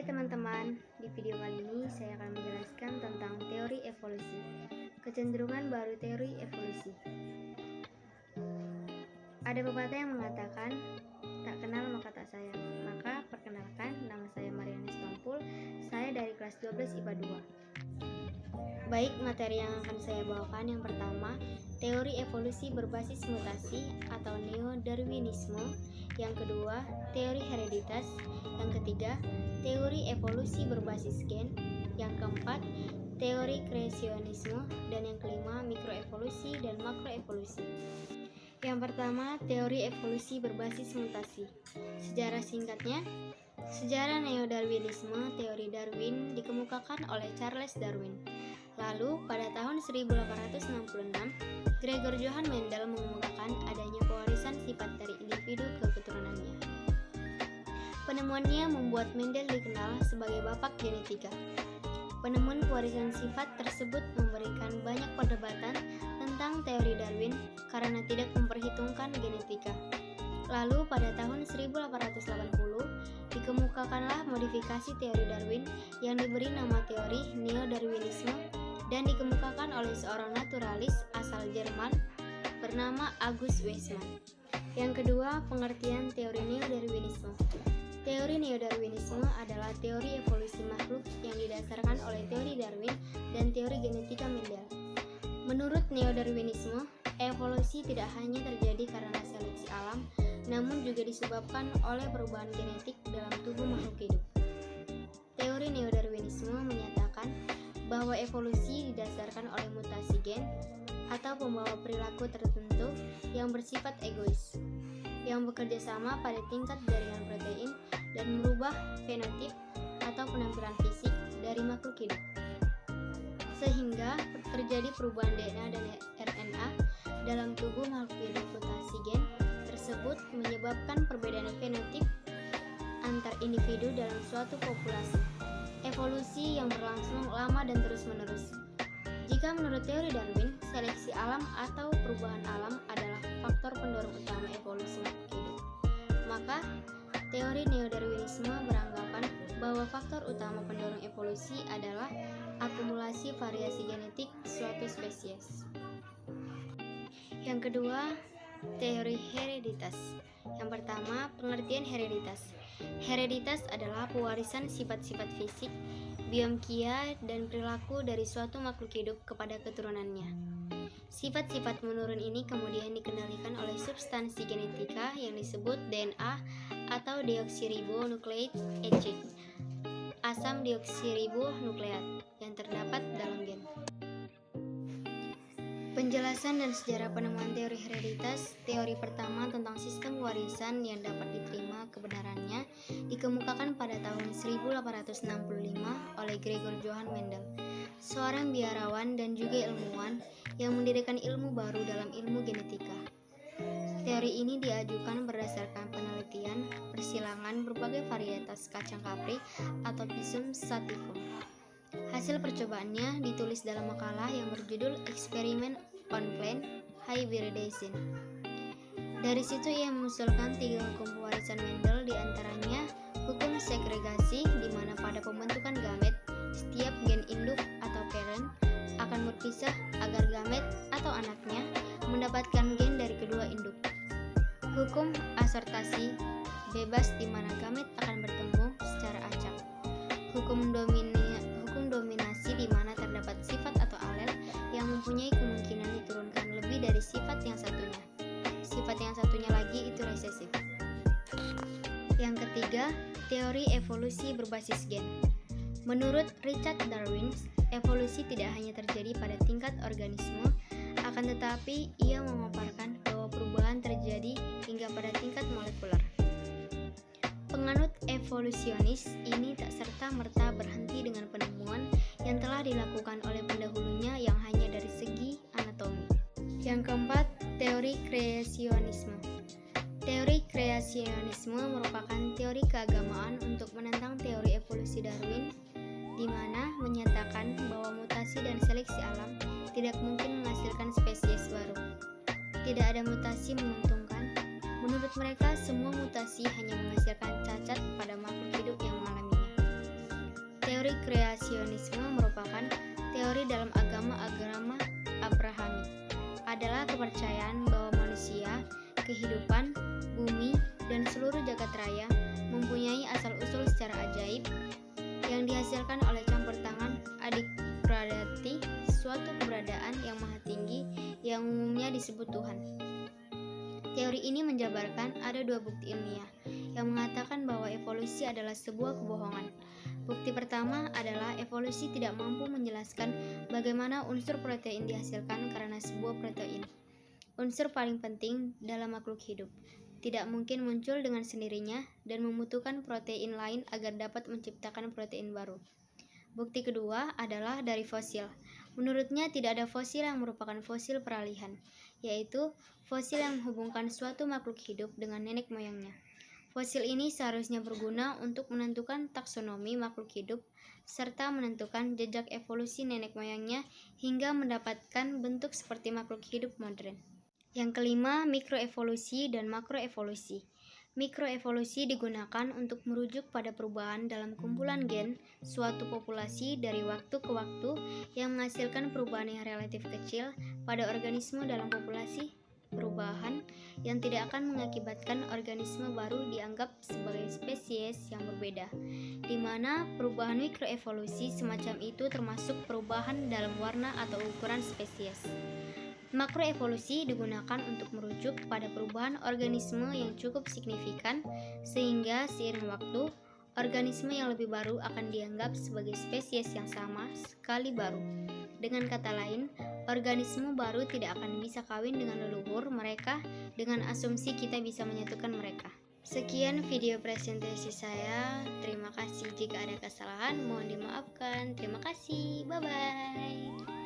Hai teman-teman, di video kali ini saya akan menjelaskan tentang teori evolusi. Kecenderungan baru teori evolusi. Ada pepatah yang mengatakan, tak kenal maka tak sayang. Maka perkenalkan, nama saya Marianis Tompul, saya dari kelas 12 IPA 2. Baik, materi yang akan saya bawakan yang pertama, teori evolusi berbasis mutasi atau neo-darwinisme. Yang kedua, teori hereditas. Yang ketiga, teori evolusi berbasis gen. Yang keempat, teori kreasionisme. Dan yang kelima, mikroevolusi dan makroevolusi. Yang pertama, teori evolusi berbasis mutasi. Sejarah singkatnya, sejarah neo-darwinisme, teori Darwin dikemukakan oleh Charles Darwin. Lalu, pada tahun 1866, Gregor Johann Mendel mengemukakan adanya pewarisan sifat dari individu ke keturunannya. Penemuannya membuat Mendel dikenal sebagai bapak genetika. Penemuan pewarisan sifat tersebut memberikan banyak perdebatan tentang teori Darwin karena tidak memperhitungkan genetika. Lalu pada tahun 1880 dikemukakanlah modifikasi teori Darwin yang diberi nama teori neo-darwinisme dan dikemukakan oleh seorang naturalis asal Jerman bernama August Weismann. Yang kedua, pengertian teori neo-darwinisme. Teori neo-darwinisme adalah teori evolusi makhluk yang didasarkan oleh teori Darwin dan teori genetika Mendel. Menurut neo-darwinisme, evolusi tidak hanya terjadi karena seleksi alam, namun juga disebabkan oleh perubahan genetik dalam tubuh makhluk hidup. Teori neo-darwinisme menyatakan bahwa evolusi didasarkan oleh mutasi gen atau pembawa perilaku tertentu yang bersifat egois, yang bekerja sama pada tingkat jaringan protein dan merubah fenotip atau penampilan fisik dari makhluk hidup. Sehingga terjadi perubahan DNA dan RNA dalam tubuh makhluk hidup. Mutasi gen tersebut menyebabkan perbedaan fenotip antar individu dalam suatu populasi. Evolusi yang berlangsung lama dan terus-menerus. Jika menurut teori Darwin, seleksi alam atau perubahan alam adalah faktor pendorong utama evolusi makhluk hidup, maka teori neo-darwinisme beranggapan bahwa faktor utama pendorong evolusi adalah akumulasi variasi genetik suatu spesies. Yang kedua, teori hereditas. Yang pertama, pengertian hereditas. Hereditas adalah pewarisan sifat-sifat fisik, biomkia, dan perilaku dari suatu makhluk hidup kepada keturunannya. Sifat-sifat menurun ini kemudian dikendalikan oleh substansi genetika yang disebut DNA atau deoksiribonukleik acid, asam deoksiribonukleat yang terdapat dalam gen. Penjelasan dan sejarah penemuan teori hereditas. Teori pertama tentang sistem warisan yang dapat diterima kebenarannya dikemukakan pada tahun 1865 oleh Gregor Johann Mendel, seorang biarawan dan juga ilmuwan yang mendirikan ilmu baru dalam ilmu genetika. Teori ini diajukan berdasarkan penelitian persilangan berbagai varietas kacang kapri atau Pisum sativum. Hasil percobaannya ditulis dalam makalah yang berjudul Experiment on Plant Hybridization. Dari situ ia mengusulkan 3 hukum pewarisan Mendel, diantaranya hukum segregasi, di mana pada pembentukan gamet, setiap gen induk atau parent akan berpisah agar gamet atau anaknya mendapatkan gen dari kedua induk. Hukum asortasi bebas, di mana gamet akan bertemu secara acak. Hukum dominasi, di mana terdapat sifat atau alel yang mempunyai kemungkinan diturunkan lebih dari sifat yang satunya. Sifat yang satunya lagi itu resesif. Yang ketiga, teori evolusi berbasis gen. Menurut Richard Darwin, evolusi tidak hanya terjadi pada tingkat organisme, akan tetapi ia memaparkan bahwa perubahan terjadi hingga pada tingkat molekuler. Penganut evolusionis ini tak serta-merta berhenti dengan penemuan yang telah dilakukan oleh pendahulunya yang hanya dari segi anatomi. Yang keempat, teori kreasionisme. Teori kreasionisme merupakan teori keagamaan untuk menentang teori evolusi Darwin, di mana menyatakan bahwa mutasi dan seleksi alam tidak mungkin menghasilkan spesies baru. Tidak ada mutasi menguntungkan. Menurut mereka, semua mutasi hanya menghasilkan cacat pada makhluk hidup yang mengalaminya. Teori kreasionisme merupakan teori dalam agama-agama Abrahami. Adalah kepercayaan bahwa manusia, kehidupan, bumi, dan seluruh jagat raya mempunyai asal-usul secara ajaib yang dihasilkan oleh campur tangan adipradati, suatu keberadaan yang maha tinggi yang umumnya disebut Tuhan. Teori ini menjabarkan ada dua bukti ilmiah yang mengatakan bahwa evolusi adalah sebuah kebohongan. Bukti pertama adalah evolusi tidak mampu menjelaskan bagaimana unsur protein dihasilkan karena sebuah protein, unsur paling penting dalam makhluk hidup, tidak mungkin muncul dengan sendirinya dan membutuhkan protein lain agar dapat menciptakan protein baru. Bukti kedua adalah dari fosil. Menurutnya tidak ada fosil yang merupakan fosil peralihan, yaitu fosil yang menghubungkan suatu makhluk hidup dengan nenek moyangnya. Fosil ini seharusnya berguna untuk menentukan taksonomi makhluk hidup serta menentukan jejak evolusi nenek moyangnya hingga mendapatkan bentuk seperti makhluk hidup modern. Yang kelima, mikroevolusi dan makroevolusi. Mikroevolusi digunakan untuk merujuk pada perubahan dalam kumpulan gen suatu populasi dari waktu ke waktu yang menghasilkan perubahan yang relatif kecil pada organisme dalam populasi. Perubahan yang tidak akan mengakibatkan organisme baru dianggap sebagai spesies yang berbeda, di mana perubahan mikroevolusi semacam itu termasuk perubahan dalam warna atau ukuran spesies. Makroevolusi digunakan untuk merujuk pada perubahan organisme yang cukup signifikan sehingga seiring waktu, organisme yang lebih baru akan dianggap sebagai spesies yang sama sekali baru. Dengan kata lain, organisme baru tidak akan bisa kawin dengan leluhur mereka dengan asumsi kita bisa menyatukan mereka. Sekian video presentasi saya. Terima kasih jika ada kesalahan, mohon dimaafkan. Terima kasih. Bye-bye.